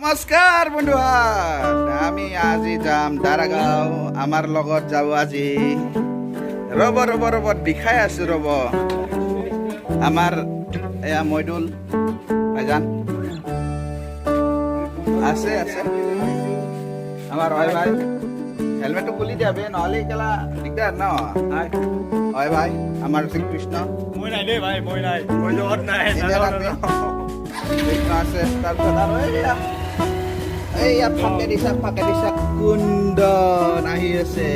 নমস্কাৰ বন্ধুহাত, আমি আজি যাম দাৰাগাঁও। আমাৰ লগত যাব আজি ৰ'ব দিখাই আছো ৰ'ব আমাৰ এয়া মইদুল ভাইজান আছে আমাৰ হয় ভাই। হেলমেটটো খুলি দিয়াবে নহ'লে কেলা দিগদাৰ ন। হয় ভাই আমাৰ শ্ৰীকৃষ্ণ। মই নাই দেই ভাই, মই নাই, মই লগত নাই। কৃষ্ণ আছে, তাৰপিছত আৰু এইয়া ফাকে দিছা কুন্দন আহি আছে।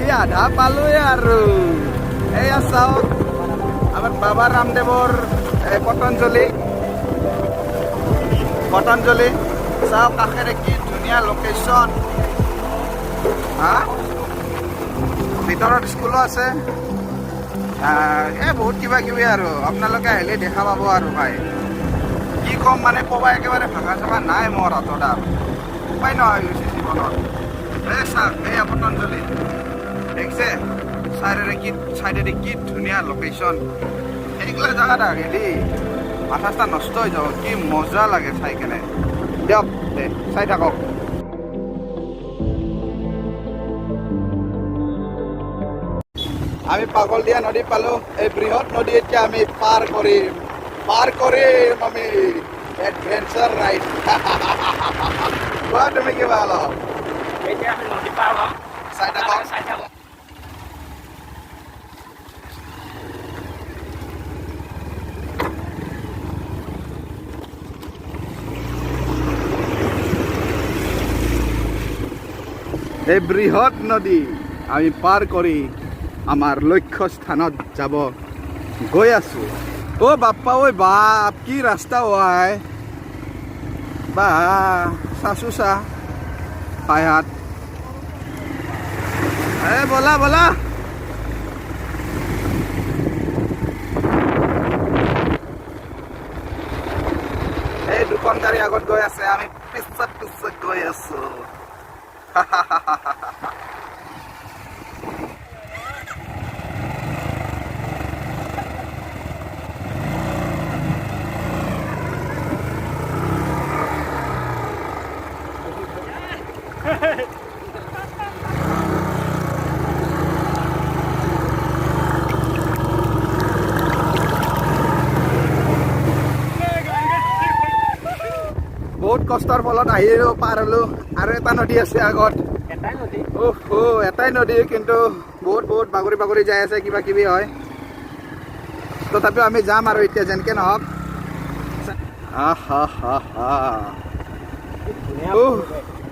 হিয়া আধা পালোৱে আৰু এয়া চাওক আমাৰ বাবা ৰামদেৱৰ পতঞ্জলি চাওক, কাষেৰে কি ধুনীয়া লোকেশ্যন। ভিতৰত স্কুলো আছে, বহুত কিবা কিবি আৰু আপোনালোকে আহিলে দেখা পাব আৰু ভাই। কি ক'ম মানে ক'বা একেবাৰে ভাষা চাষা নাই মোৰ হাতত আৰু উপায় নহয় গৈছে জীৱনত। এয়া পতঞ্জলি দেখছে চাইডেৰে কি ধুনীয়া লোকেশ্যন। এইগিলা জেগাত হেৰি মাথা চাথা নষ্ট হৈ যাব, কি মজা লাগে চাই কেনে। দিয়ক দে চাই থাকক। আমি পাগলদিয়া নদী পালো। এই বৃহৎ নদী এতিয়া আমি পাৰ কৰিম আমি এডভেঞ্চাৰ ৰাইড। কোৱা তুমি কিবা অলপ। এতিয়া আমি নদী পাৰ হ'ম, চাই থাকক। এই বৃহৎ নদী আমি পাৰ কৰি আমাৰ লক্ষ্য স্থানত যাব গৈ আছো। বাপ্পা বাপ, কি ৰাস্তা হয় বা চাচু চা পায়াত। বলা এই দুখন গাড়ী আগত গৈ আছে, আমি পিছত গৈ আছো। বহুত কষ্টৰ ফলত আহিলো, পাৰ হলো। আৰু এটা নদী আছে আগত, এটাই নদী কিন্তু বহুত বাগৰি যাই আছে, কিবা কিবি হয়। তথাপিও আমি যাম আৰু এতিয়া যেনেকে নহওক।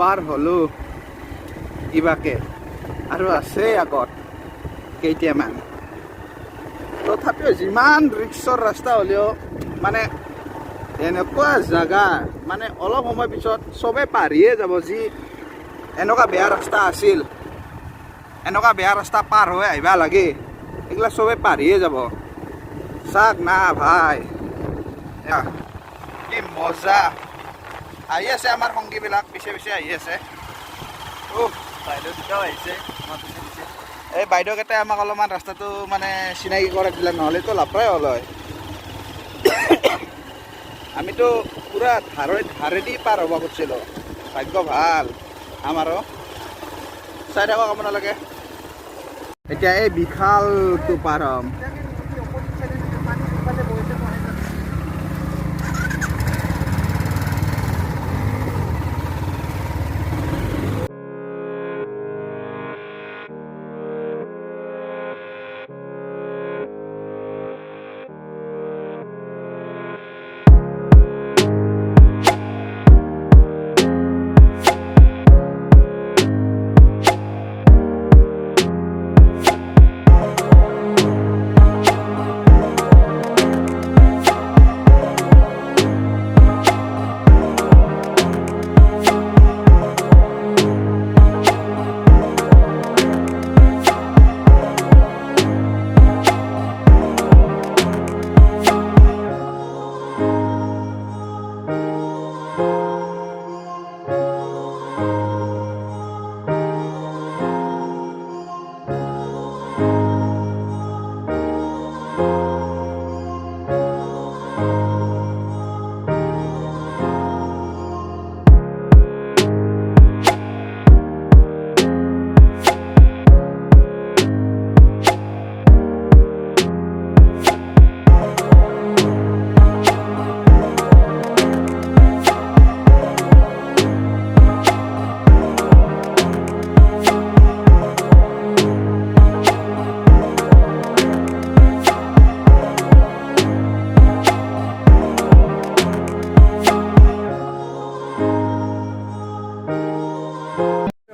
পাৰ হলো কিবাকে, আৰু আছে আগত কেইটামান। তথাপিও যিমান ৰিক্সৰ ৰাস্তা হ'লেও মানে এনেকুৱা জাগা, মানে অলপ সময় পিছত চবে পাৰিয়ে যাব। যি এনেকুৱা বেয়া ৰাস্তা আছিল, এনেকুৱা বেয়া ৰাস্তা পাৰ হৈ আহিবা লাগে, এইগিলা চবে পাৰিয়ে যাব। চাক না ভাই, কি মজা। আহি আছে আমাৰ সংগীবিলাক, পিছে আহি আছে। বাইদেউ দুটাও আহিছে। এই বাইদেউকেইটাই আমাক অলপমান ৰাস্তাটো মানে চিনাকি কৰাই দিলে, নহ'লেতো লাপৰাই হ'ল হয়। আমিতো পুৰা ধাৰেদি পাৰ হ'ব খুজিছিলোঁ। ভাগ্য ভাল আমাৰো। চাই থাকক আপোনালোকে। এতিয়া এই বিশালটো পাৰ হ'ম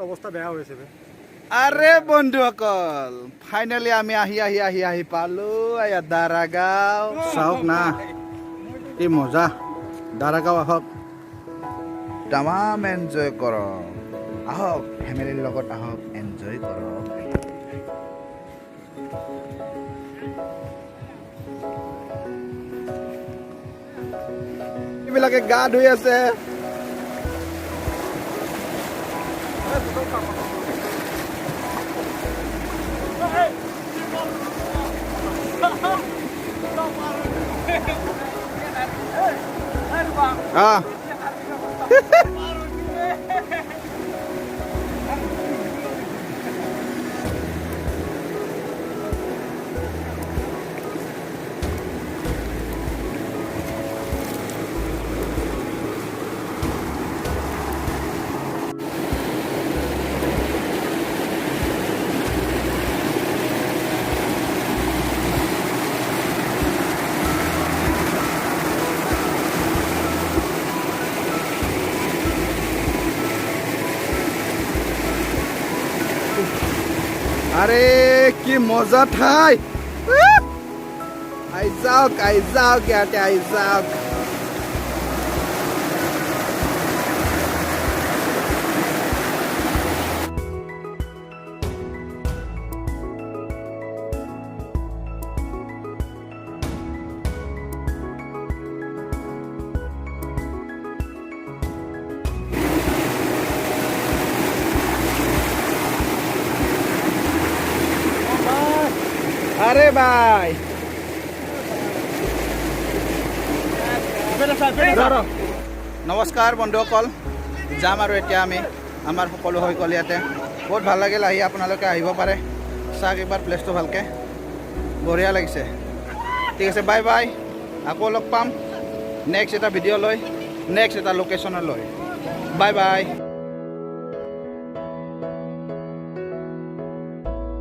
অৱস্থা বেয়া হৈছে বে আৰে বন্ধুসকল ফাইনেলি আমি আহি পালো এয়া দাৰাগাঁও চাওক না কি মজা দাৰাগাঁও আহক তামাম এনজয় কৰক আহক ফেমিলিৰ লগত আহক এনজয় কৰক এইবিলাকে গা ধুই আছে আরে কি মজা ঠাই আই যাওক ইয়াতে আই যাওক আরে ভাই নমস্কাৰ বন্ধুসকল যাম আৰু এতিয়া আমি আমাৰ সকলো হৈ গ'ল ইয়াতে বহুত ভাল লাগিল আহি আপোনালোকে আহিব পাৰে চাওক এবাৰ প্লেচটো ভালকৈ বঢ়িয়া লাগিছে ঠিক আছে বাই বাই আকৌ লগ পাম নেক্সট এটা ভিডিঅ' লৈ নেক্সট এটা লোকেশ্যনলৈ বাই বাই